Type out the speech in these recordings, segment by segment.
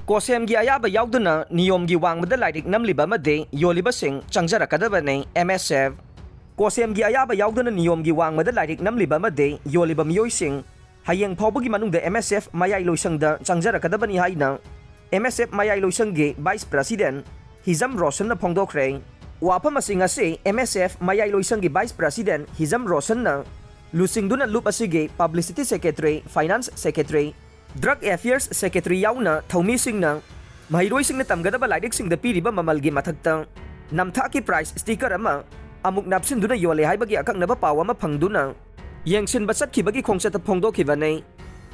COHSEM gi Ayaba Yaodana Niyamgi Wangmada Lairik Namliba Amadi Yollibasing Changjarakkadabani MSF COHSEM gi Ayaba Yaodana Niyamgi Wangmada Lairik Namliba Amadi Yolliba Miyoising Hayeng Phawbagi manungda MSF Mayai Loisangda Changjarakkadabani haina MSF Mayai Loisanggi Vice President Hizam Roshan na phongdokre wapam asing ase MSF Mayai Loisanggi Vice President Hizam Roshan na lusingduna loop asige Publicity Secretary Finance Secretary Drug Affairs Secretary yauna thaumising na mahiroi sing na tamgadaba lairik sing da piriba mamalgi mathakta namthaki price sticker ama amuk napsinduna yole haibagi akaknaba pawa ma phangduna yengsin basatkibagi khongchat phongdokhibane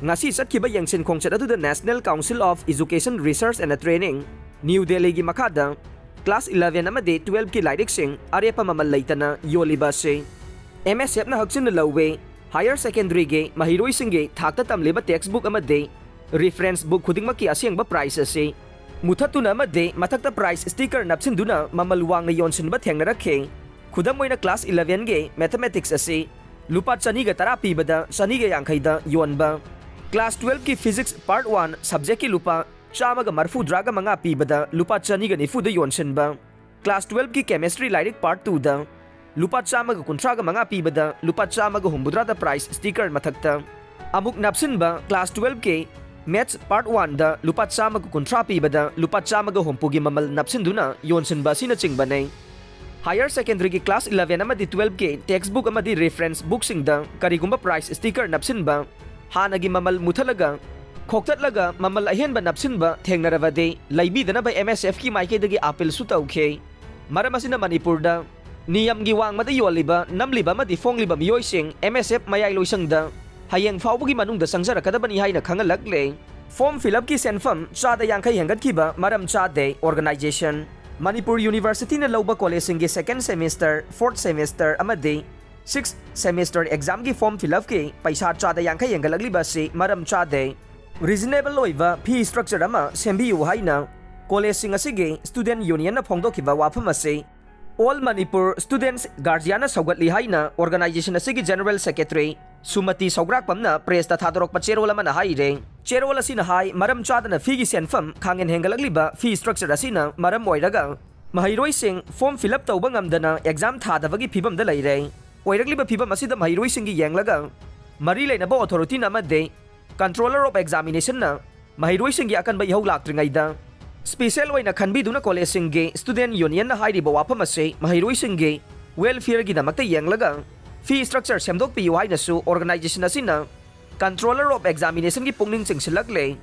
ngasi satkiba yengsin khongchat adu the National Council of Education Research and Training New Delhi gi makada class 11 amade 12 ki lairik sing arepa mamal leitana Yollibasing MSF na haksin na lawe Higher Secondary ge mahiroi singge thakta tamliba textbook amade reference book khudingmaki asyangba price ase muthatuna amade mathakta price sticker napsinduna mamalwang na yonsinba thengnarakhe khudam moina class 11 ge mathematics ase lupa chani ga tara pibada chani ga yangkhaida yonba class 12 ki physics part 1 subject ki lupa chama ga marfu draga manga pibada lupa chani ga nifu da yonsinba class 12 ki chemistry lairik part 2 da lupa chama ga kuntra ga manga pibada lupa chama ga humbudra da price sticker mathakta amuk napsinba class 12 ke maths part 1 da lupa chama ga kuntra pibada lupa chama ga humpugi mamal napsinduna yonsinba sina chingbane Higher Secondary ki class 11 amadi 12 ke textbook amadi reference book sing da karigumba price sticker napsinba hanagi mamal muthalaga khoktatlaga mamal ahenba napsinba thengnaravade laibidana ba MSF ki maike dagi appeal su tauke maramasina Manipur da Niyamgi Wangmada Yolliba Namliba amadi fongliba miyoising MSF mayai loisangda hayeng phawbagi manungda Changjarakkadabani haina khangalakle form fill up ki senfam chada yangkai hengatkiba maram chade organization Manipur University na lawba college ge second semester, fourth semester amadi 6th semester exam gi form fill up ke paisa chada yangkai hengalagliba se maram chade reasonable loiva fee structure ama sembiu haina college sing asige student union na phongdokiba wafam ase All Manipur Students Guardian Saugatli haina organization asigi General Secretary Sumati Saugrakpamna press ta thadorok pa cherol amana haire cherol asina hai maram chadana fee gi senfam khangen hengalagliba fee structure asina maram oiraga mahiroi sing form fill up tawba ngamdana exam thadabagi phibam da leire oiragliba phibam asida mahiroi sing gi yenglaga mari leina ba authority na made controller of examination na mahiroi sing gi akan ba ihau laktringaida Special way na khanbiduna college singge student union na hairiba wapam ase mahiroi singge welfare gi damakta yenglaga fee structure semdok pi haina su organization asina controller of examination gi pungning chingsilakle